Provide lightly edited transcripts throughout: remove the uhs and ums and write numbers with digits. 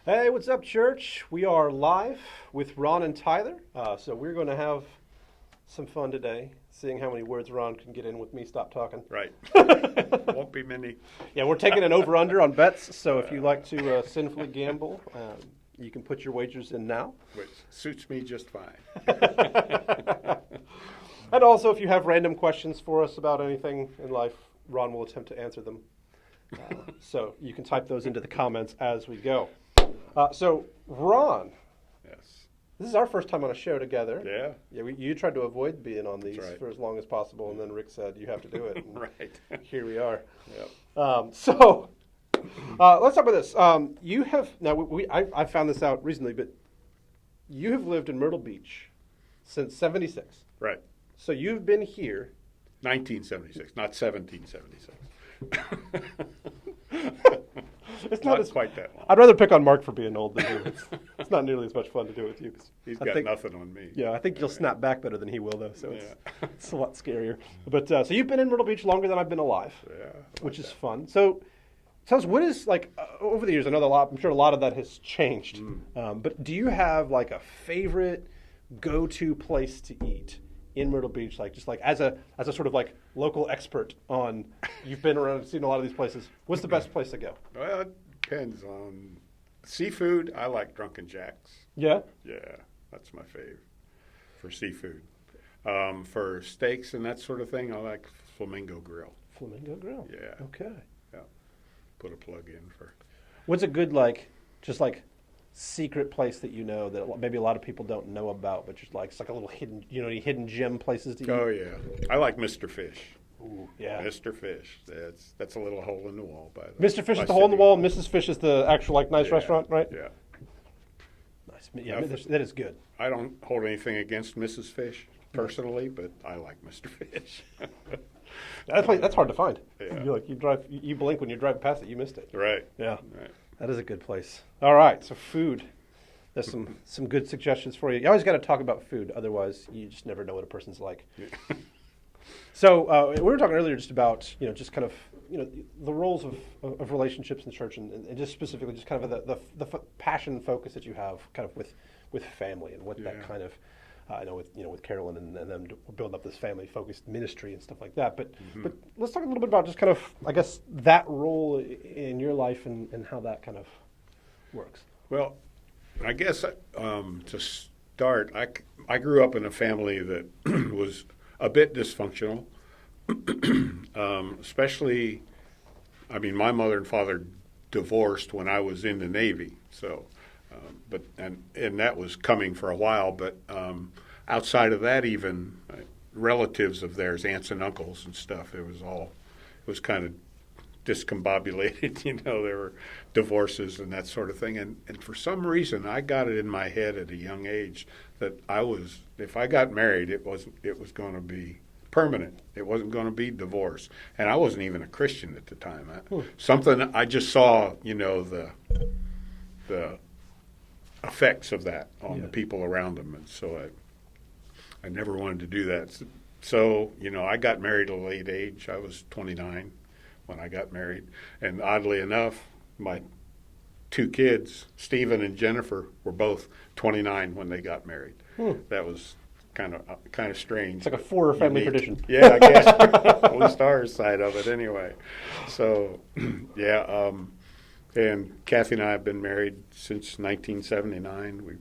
Hey, what's up, church? We are live with Ron and Tyler. So we're going to have some fun today, seeing how many words Ron can get in with me. Stop talking. Right. Won't be many. Yeah, we're taking an over/under on bets. So if you like to sinfully gamble, you can put your wagers in now. Which suits me just fine. And also, if you have random questions for us about anything in life, Ron will attempt to answer them. So you can type those into the comments as we go. So, Ron, Yes. this is our first time on a show together. Yeah. Yeah, you tried to avoid being on these right. for as long as possible, and then Rick said, you have to do it. And Right. here we are. Yep. Let's talk about this. You have, now, I found this out recently, but you have lived in Myrtle Beach since 76. Right. So you've been here. 1976, not 1776. It's Not as quite that long. I'd rather pick on Mark for being old than you. It's not nearly as much fun to do it with you. He's I got think, nothing on me. Yeah, I think you'll snap back better than he will, though. So Yeah. it's a lot scarier. But so you've been in Myrtle Beach longer than I've been alive, Yeah. which is fun. So tell us, what is like over the years? I know I'm sure a lot of that has changed. But do you have like a favorite go-to place to eat in Myrtle Beach? Like just like as a sort of like local expert on, you've been around, seen a lot of these places. What's the best place to go? Well, it depends on seafood. I like Drunken Jack's. Yeah. Yeah, that's my fave for seafood. For steaks and that sort of thing, I like Flamingo Grill. Flamingo Grill. Yeah. Okay. Yeah. Put a plug in for. What's a good just secret place that you know that maybe a lot of people don't know about, but just like it's like a little hidden, any hidden gem places to eat? Oh yeah, I like Mr. Fish. Ooh, yeah. Mr. Fish. That's a little hole in the wall, by the way. Mr. Fish is the hole in the wall. Mrs. Fish is the actual nice restaurant, right? Yeah. Nice. Yeah, that is good. I don't hold anything against Mrs. Fish personally, but I like Mr. Fish. That's hard to find. Yeah. You blink when you're driving past it, you missed it. Right. Yeah. Right. That is a good place. All right, so food. There's some good suggestions for you. You always got to talk about food, otherwise you just never know what a person's like. Yeah. So we were talking earlier just about just kind of the roles of relationships in the church, and just specifically just kind of the passion and focus that you have kind of with family and what that kind of I know with Carolyn and them building up this family focused ministry and stuff like that. But let's talk a little bit about just kind of I guess that role in your life and how that kind of works. Well, I guess to start, I grew up in a family that was a bit dysfunctional, especially, my mother and father divorced when I was in the Navy, so, and that was coming for a while, but outside of that even, relatives of theirs, aunts and uncles and stuff, it was kind of discombobulated, there were divorces and that sort of thing, and for some reason I got it in my head at a young age that if I got married, it was going to be permanent. It wasn't going to be divorce, and I wasn't even a Christian at the time. Something I just saw, the effects of that on the people around them, and so I never wanted to do that. So I got married at a late age. I was 29 when I got married, and oddly enough, my two kids, Stephen and Jennifer, were both 29 when they got married. That was kind of strange. It's like a Ford family tradition. Yeah, I guess. At least our side of it, anyway. So, yeah. And Kathy and I have been married since 1979.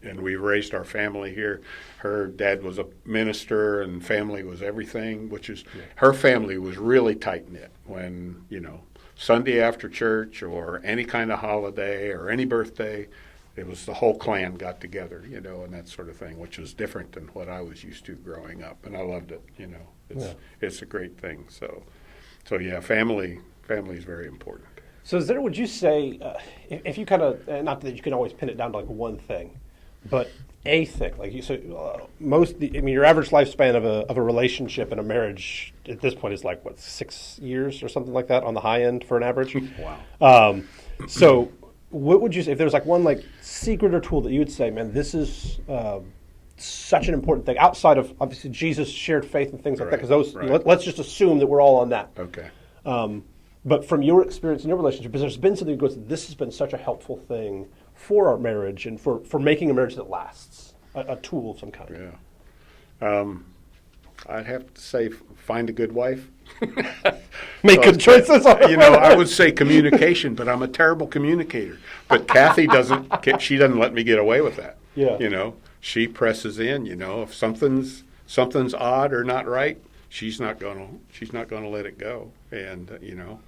And we raised our family here. Her dad was a minister, and family was everything. Her family was really tight knit. When Sunday after church or any kind of holiday or any birthday, it was the whole clan got together, and that sort of thing, which was different than what I was used to growing up, and I loved it. It's a great thing. So yeah, family is very important. So would you say, if you kind of, not that you can always pin it down to like one thing, but a thing, like you said, your average lifespan of a relationship and a marriage at this point is like, 6 years or something like that on the high end for an average? Wow. So what would you say, if there was like one secret or tool that you would say, man, this is such an important thing outside of obviously Jesus shared faith and things like that, because those, let's just assume that we're all on that. Okay. But from your experience in your relationship, because there's been something that goes, this has been such a helpful thing for our marriage and for making a marriage that lasts, a tool of some kind. Yeah. I'd have to say find a good wife. Make good choices. I would say communication, but I'm a terrible communicator. But Kathy she doesn't let me get away with that. Yeah. She presses in, if something's odd or not right, she's not going to let it go. And,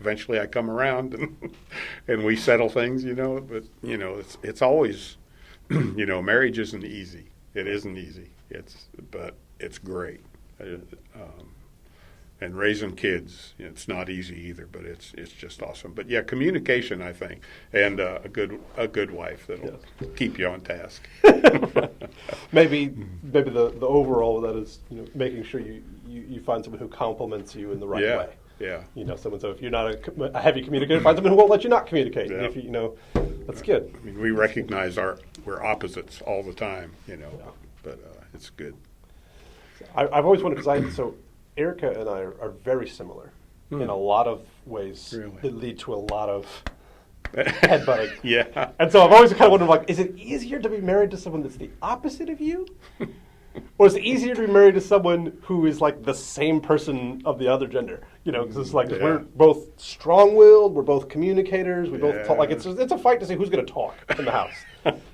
eventually I come around and we settle things, but, it's always, marriage isn't easy. It isn't easy. But it's great. And raising kids, it's not easy either, but it's just awesome. But yeah, communication, I think, and a good wife that'll keep you on task. Maybe the overall of that is making sure you find someone who compliments you in the right way. Yeah. Someone. So if you're not a heavy communicator, find someone who won't let you not communicate. Yeah. If that's good. I mean, we recognize we're opposites all the time, but it's good. I've always wondered so Erica and I are very similar in a lot of ways that lead to a lot of headbutting. Yeah. And so I've always kind of wondered, is it easier to be married to someone that's the opposite of you? Or is it easier to be married to someone who is like the same person of the other gender? Because it's like we're both strong-willed, we're both communicators, we both talk. Like it's a fight to see who's going to talk in the house.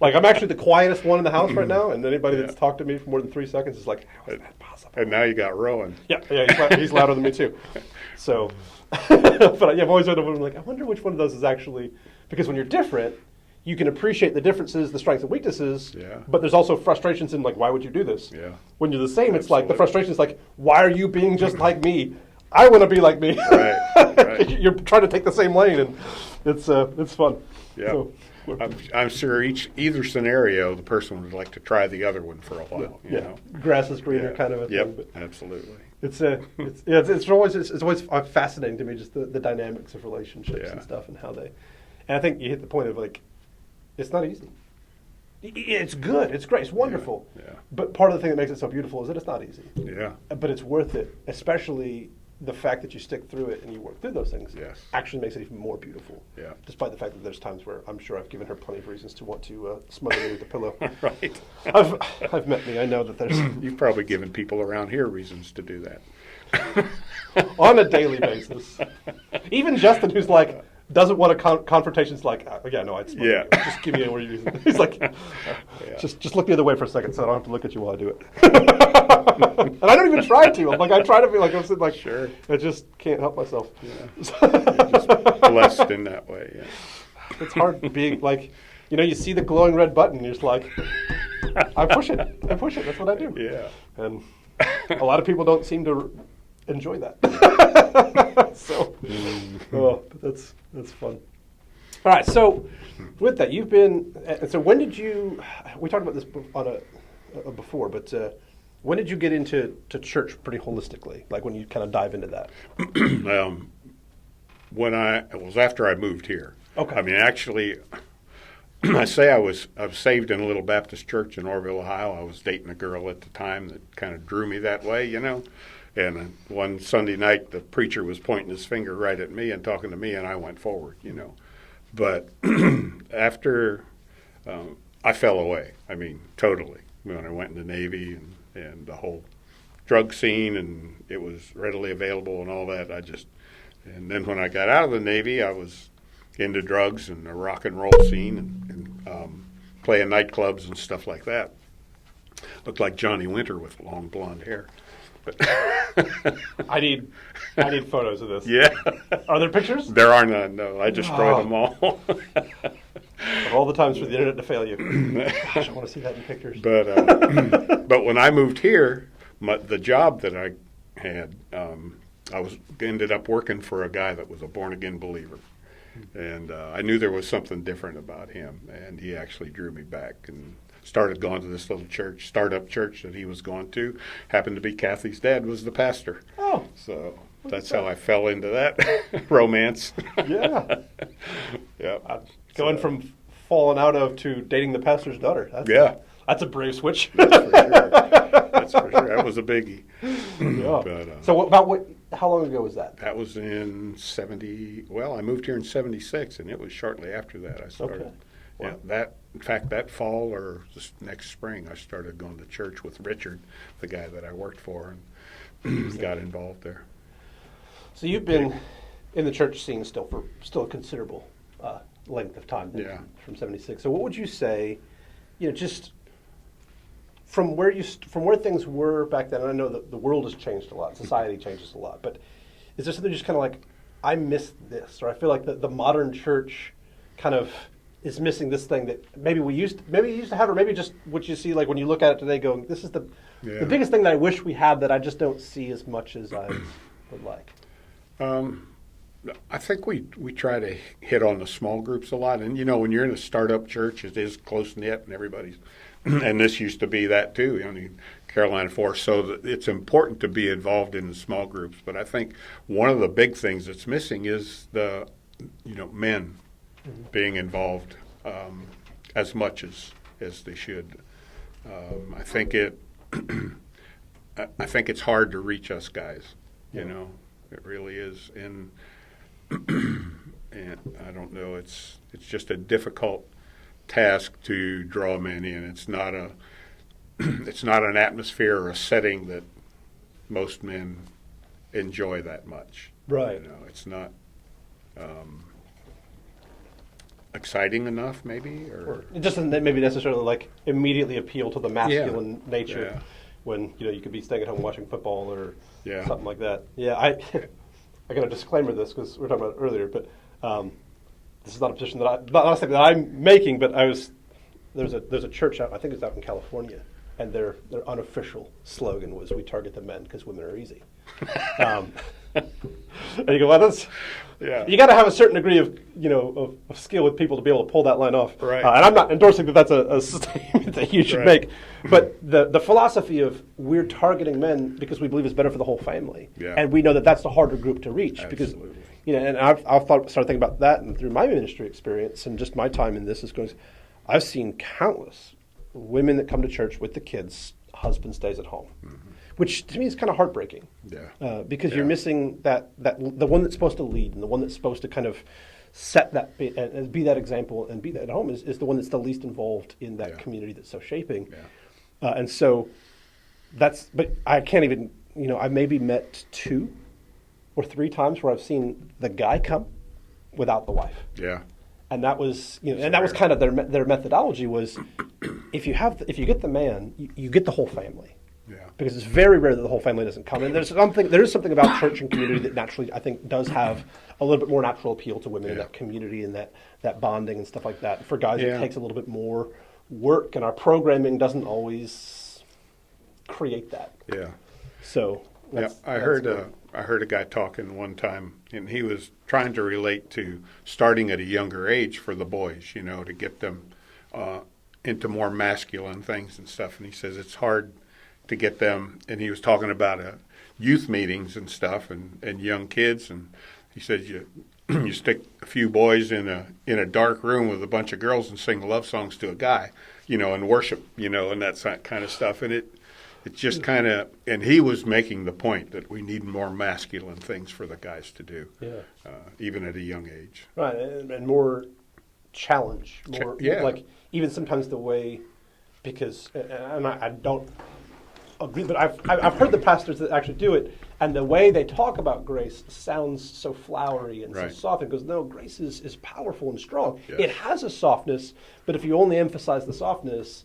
Like I'm actually the quietest one in the house right now, and anybody that's talked to me for more than 3 seconds is like, how is that possible? And now you got Rowan. Yeah, he's louder than me too. So, but I've always wondered, like, I wonder which one of those is actually, because when you're different, you can appreciate the differences, the strengths and weaknesses, but there's also frustrations in like, why would you do this? Yeah. When you're the same, it's like the frustration is like, why are you being just like me? I want to be like me. Right. You're trying to take the same lane, and it's fun. Yeah. So, I'm sure either scenario, the person would like to try the other one for a while. You know? Grass is greener, kind of a thing. But absolutely. It's always fascinating to me, just the dynamics of relationships and stuff, and how they. And I think you hit the point of like, it's not easy. It's good. It's great. It's wonderful. Yeah. But part of the thing that makes it so beautiful is that it's not easy. Yeah. But it's worth it, especially the fact that you stick through it and you work through those things. Yes. Actually makes it even more beautiful. Yeah. Despite the fact that there's times where I'm sure I've given her plenty of reasons to want to smother me with a pillow. Right. I've met me. I know that there's You've probably given people around here reasons to do that. on a daily basis. Even Justin, who's like, doesn't want a confrontation. It's like, I'd smother you. Just give me a reason. He's like, just look the other way for a second, so I don't have to look at you while I do it. And I don't even try to. I'm like, I try to be like, I'm sitting like, sure. I just can't help myself. Yeah. You're just blessed in that way. Yeah. It's hard being like, you see the glowing red button, and you're just like, I push it. That's what I do. Yeah. And a lot of people don't seem to enjoy that. So, but that's fun. All right, so with that, you've been. So when did you? We talked about this on before, but when did you get into church pretty holistically? Like when you kind of dive into that? It was after I moved here. Okay. I mean, actually, I say I was saved in a little Baptist church in Orville, Ohio. I was dating a girl at the time that kind of drew me that way, And one Sunday night, the preacher was pointing his finger right at me and talking to me, and I went forward, But after I fell away, I mean, totally, when I went in the Navy and the whole drug scene, and it was readily available and all that, and then when I got out of the Navy, I was into drugs and the rock and roll scene and playing nightclubs and stuff like that. Looked like Johnny Winter with long blonde hair. But I need photos of this. Yeah. Are there pictures? There are none, no. I destroyed them all. Of all the times for the internet to fail you. Gosh, I want to see that in pictures. But when I moved here, the job that I had, I ended up working for a guy that was a born-again believer. And I knew there was something different about him, and he actually drew me back and started going to this little church, startup church that he was going to. Happened to be Kathy's dad was the pastor. Oh. So that's how I fell into that romance. Yeah. Yeah. Going from falling out of to dating the pastor's daughter. That's a brave switch. That's for sure. That was a biggie. Yeah. But, so what about How long ago was that? That was in 70. Well, I moved here in 76, and it was shortly after that I started. Okay. Yeah, in fact, that fall or this next spring, I started going to church with Richard, the guy that I worked for, and got involved there. So you've been in the church scene still a considerable length of time. Yeah. From 76. So what would you say, just from where things were back then? And I know that the world has changed a lot, society changes a lot, but is there something just kind of like, I miss this, or I feel like the modern church kind of is missing this thing that maybe you used to have, or maybe just what you see, like when you look at it today going, this is the biggest thing that I wish we had that I just don't see as much as I would like? I think we try to hit on the small groups a lot. And, when you're in a startup church, it is close-knit and everybody's, and this used to be that too, Carolina Force. So it's important to be involved in the small groups. But I think one of the big things that's missing is the, men being involved as much as they should. I think it's hard to reach us guys. It really is, and I don't know. It's just a difficult task to draw men in. It's not an atmosphere or a setting that most men enjoy that much. Right. It's not exciting enough, maybe, or it doesn't maybe necessarily like immediately appeal to the masculine nature. Yeah. When you could be staying at home watching football or Yeah. something like that. Yeah, I got to disclaimer this because we were talking about it earlier, but this is not a position not something that I'm making. But there's a church out, I think it's out in California, and their unofficial slogan was, "We target the men because women are easy." And you go, well, that's you got to have a certain degree of of skill with people to be able to pull that line off. Right. And I'm not endorsing that that's a statement that you should Right. make, but the philosophy of we're targeting men because we believe it's better for the whole family, and we know that that's the harder group to reach. Absolutely. Because and I've started thinking about that, and through my ministry experience and just my time in this is going. I've seen countless women that come to church with the kids, husband stays at home, which to me is kind of heartbreaking. Yeah. Because you're missing that the one that's supposed to lead and the one that's supposed to kind of set that and be that example and be that at home is the one that's the least involved in that community that's so shaping. Yeah. And so but I can't even, I've maybe met 2 or 3 times where I've seen the guy come without the wife. Yeah. And that was, and that was kind of their methodology was, if you get the man, you get the whole family. Yeah. Because it's very rare that the whole family doesn't come. And there is something about church and community that naturally, I think, does have a little bit more natural appeal to women in that community and that bonding and stuff like that. For guys, it takes a little bit more work, and our programming doesn't always create that. Yeah. So I heard a guy talking one time, and he was trying to relate to starting at a younger age for the boys, to get them into more masculine things and stuff. And he says it's hard to get them, and he was talking about youth meetings and stuff and young kids, and he said you stick a few boys in a dark room with a bunch of girls and sing love songs to a guy, and worship, and that kind of stuff, and it's just kind of, and he was making the point that we need more masculine things for the guys to do, even at a young age. Right, and more challenge, more like even sometimes the way, because and I don't agree, but I've heard the pastors that actually do it, and the way they talk about grace sounds so flowery and so soft. And goes, no, grace is powerful and strong. Yes. It has a softness, but if you only emphasize the softness,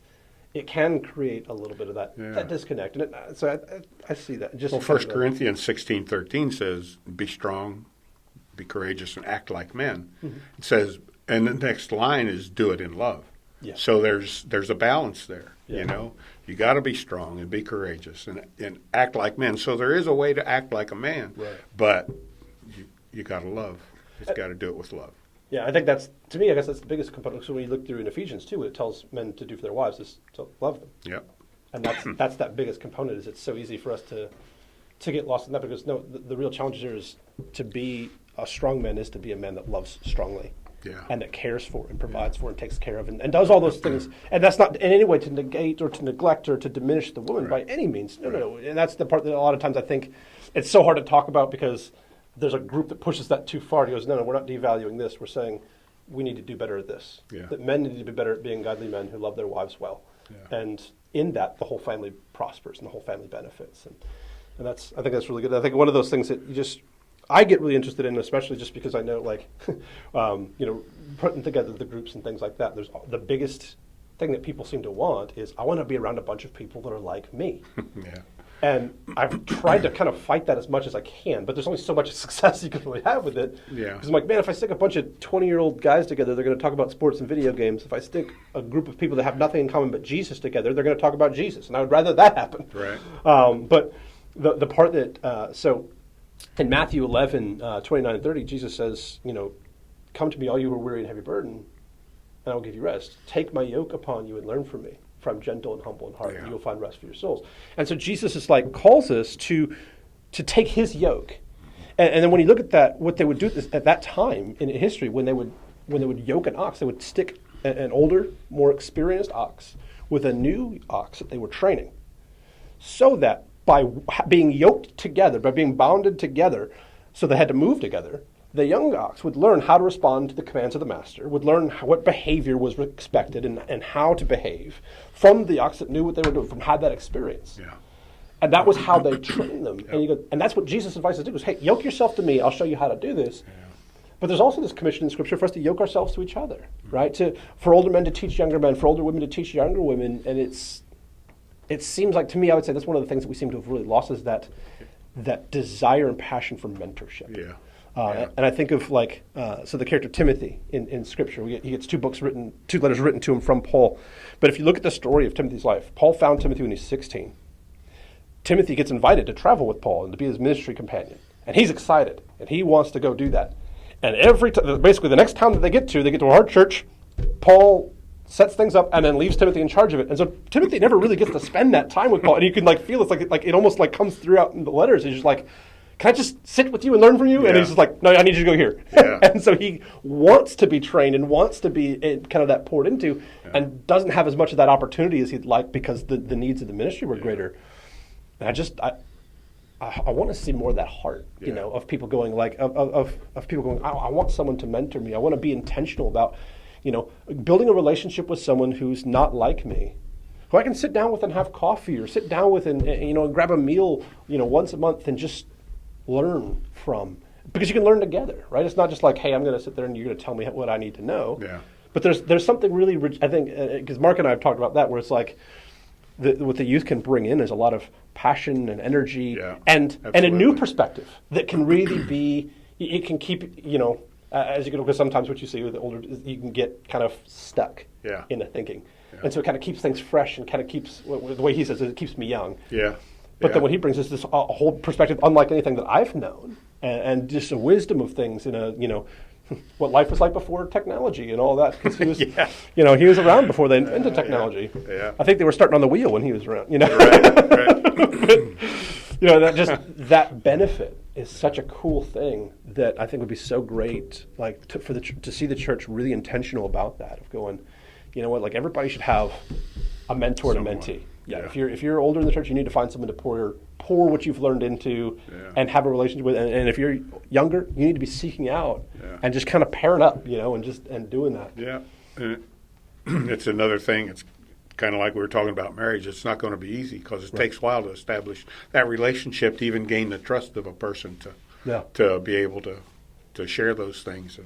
it can create a little bit of that disconnect. And so I see that. Just 1 Corinthians 16:13 says, "Be strong, be courageous, and act like men." Mm-hmm. It says, and the next line is, "Do it in love." Yeah. So there's a balance there. You got to be strong and be courageous and act like men. So there is a way to act like a man, but you got to love. You've got to do it with love. Yeah, I think that's, to me, I guess that's the biggest component. So when you look through in Ephesians 2, what it tells men to do for their wives is to love them. Yep. And that's that biggest component. Is it's so easy for us to get lost in that, because the real challenge here is to be a strong man is to be a man that loves strongly. Yeah. And that cares for and provides for and takes care of and does all those things. And that's not in any way to negate or to neglect or to diminish the woman by any means. No. And that's the part that a lot of times I think it's so hard to talk about because there's a group that pushes that too far. He goes, no, we're not devaluing this. We're saying we need to do better at this. Yeah. That men need to be better at being godly men who love their wives well. Yeah. And in that, the whole family prospers and the whole family benefits. And I think that's really good. I think one of those things that I get really interested in, especially just because I know, like, putting together the groups and things like that. There's the biggest thing that people seem to want is I want to be around a bunch of people that are like me. Yeah. And I've tried to kind of fight that as much as I can, but there's only so much success you can really have with it. Yeah. Because I'm like, man, if I stick a bunch of 20-year-old guys together, they're going to talk about sports and video games. If I stick a group of people that have nothing in common but Jesus together, they're going to talk about Jesus. And I would rather that happen. Right. But the part that, so in Matthew 11, 29 and 30, Jesus says, come to me, all you who are weary and heavy burden, and I will give you rest. Take my yoke upon you and learn from me. For I'm gentle and humble in heart, and you'll find rest for your souls. And so Jesus is calls us to take his yoke. And then when you look at that, what they would do at that time in history, when they would yoke an ox, they would stick an older, more experienced ox with a new ox that they were training, so that by being yoked together, by being bounded together, so they had to move together, the young ox would learn how to respond to the commands of the master, would learn what behavior was expected and how to behave from the ox that knew what they were doing, from had that experience. Yeah. And that was how they trained them. And that's what Jesus advised us to do, is, hey, yoke yourself to me, I'll show you how to do this. Yeah. But there's also this commission in Scripture for us to yoke ourselves to each other, right? For older men to teach younger men, for older women to teach younger women. And it seems like, to me, I would say that's one of the things that we seem to have really lost, is that desire and passion for mentorship. Yeah. And I think of so the character Timothy in Scripture, he gets two letters written to him from Paul. But if you look at the story of Timothy's life, Paul found Timothy when he's 16. Timothy gets invited to travel with Paul and to be his ministry companion. And he's excited, and he wants to go do that. And basically the next town that they get to a hard church, Paul sets things up and then leaves Timothy in charge of it. And so Timothy never really gets to spend that time with Paul. And you can feel it's like it almost comes throughout in the letters. He's just like, can I just sit with you and learn from you? Yeah. And he's just like, no, I need you to go here. Yeah. And so he wants to be trained and wants to be kind of that poured into, and doesn't have as much of that opportunity as he'd like because the needs of the ministry were greater. And I want to see more of that heart, of people going of people going, I want someone to mentor me. I want to be intentional about, building a relationship with someone who's not like me, who I can sit down with and have coffee, or sit down with and grab a meal, once a month and just learn from, because you can learn together, right? It's not just like, hey, I'm going to sit there and you're going to tell me what I need to know. Yeah. But there's something really rich, I think, because Mark and I have talked about that, where it's like what the youth can bring in is a lot of passion and energy, and a new perspective that can really be. It can keep as you go, because sometimes what you see with the older, you can get kind of stuck in the thinking, and so it kind of keeps things fresh and kind of keeps, the way he says it keeps me young. Yeah. But then what he brings is this whole perspective unlike anything that I've known, and just a wisdom of things in a, what life was like before technology and all that. Because he was, he was around before they invented technology. Yeah. I think they were starting on the wheel when he was around. Right. That benefit is such a cool thing that I think would be so great, to see the church really intentional about that, of going, everybody should have a mentor and a mentee. Yeah. If you're older in the church, you need to find someone to pour what you've learned into and have a relationship with. And if you're younger, you need to be seeking out and just kind of pairing up, and doing that. Yeah. And it's another thing. It's kind of like we were talking about marriage. It's not going to be easy because it takes a while to establish that relationship, to even gain the trust of a person to be able to share those things.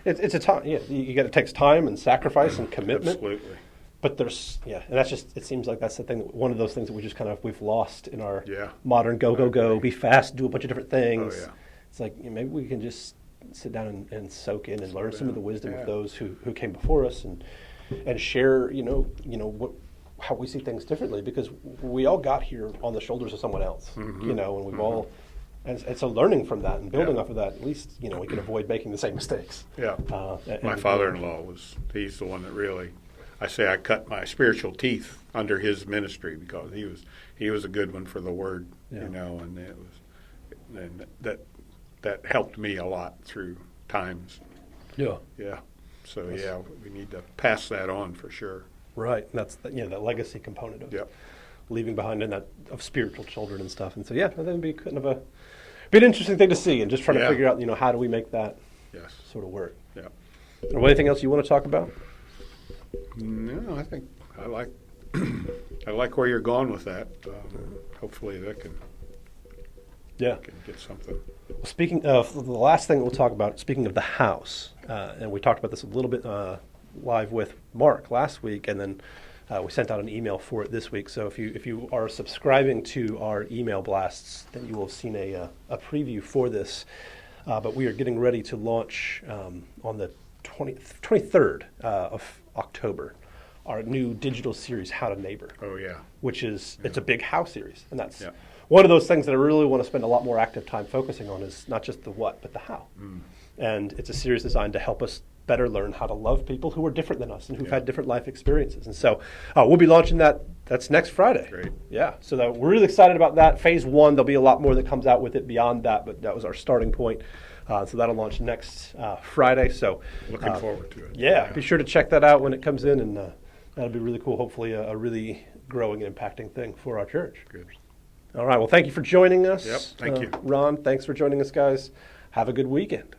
It's a time. Yeah. It takes time and sacrifice and commitment. Absolutely. But and that's just, it seems like that's the thing, one of those things that we've lost in our modern go, be fast, do a bunch of different things. Oh, yeah. It's like, maybe we can just sit down and soak in and learn some of the wisdom of those who came before us, and share, how we see things differently, because we all got here on the shoulders of someone else, and we've all, and so learning from that and building off of that, at least, we can avoid making the same mistakes. Yeah. My father-in-law he's the one that really, I say I cut my spiritual teeth under his ministry, because he was a good one for the word, and that helped me a lot through times. Yeah. Yeah. So we need to pass that on for sure. Right. That's the legacy component of leaving behind in that of spiritual children and stuff. And so, yeah, I think it'd be kind of be an interesting thing to see, and just trying to figure out, how do we make that sort of work. Yeah. Or anything else you want to talk about? No, I think I like I like where you're going with that. Hopefully that can get something. Well, speaking of the last thing we'll talk about, speaking of the house, and we talked about this a little bit live with Mark last week, and then we sent out an email for it this week. So if you are subscribing to our email blasts, then you will have seen a preview for this. But we are getting ready to launch on the 23rd of October our new digital series, How to Neighbor. Oh, yeah. Which is, it's a big house series. And that's one of those things that I really want to spend a lot more active time focusing on, is not just the what, but the how. And it's a series designed to help us better learn how to love people who are different than us and who've had different life experiences. And so we'll be launching that. That's next Friday. Great. Yeah. So we're really excited about that. Phase 1, there'll be a lot more that comes out with it beyond that, but that was our starting point. So that'll launch next Friday. So looking forward to it. Yeah, be sure to check that out when it comes in, and that'll be really cool. Hopefully a really growing and impacting thing for our church. Good. All right. Well, thank you for joining us. Yep. Thank you. Ron, thanks for joining us, guys. Have a good weekend.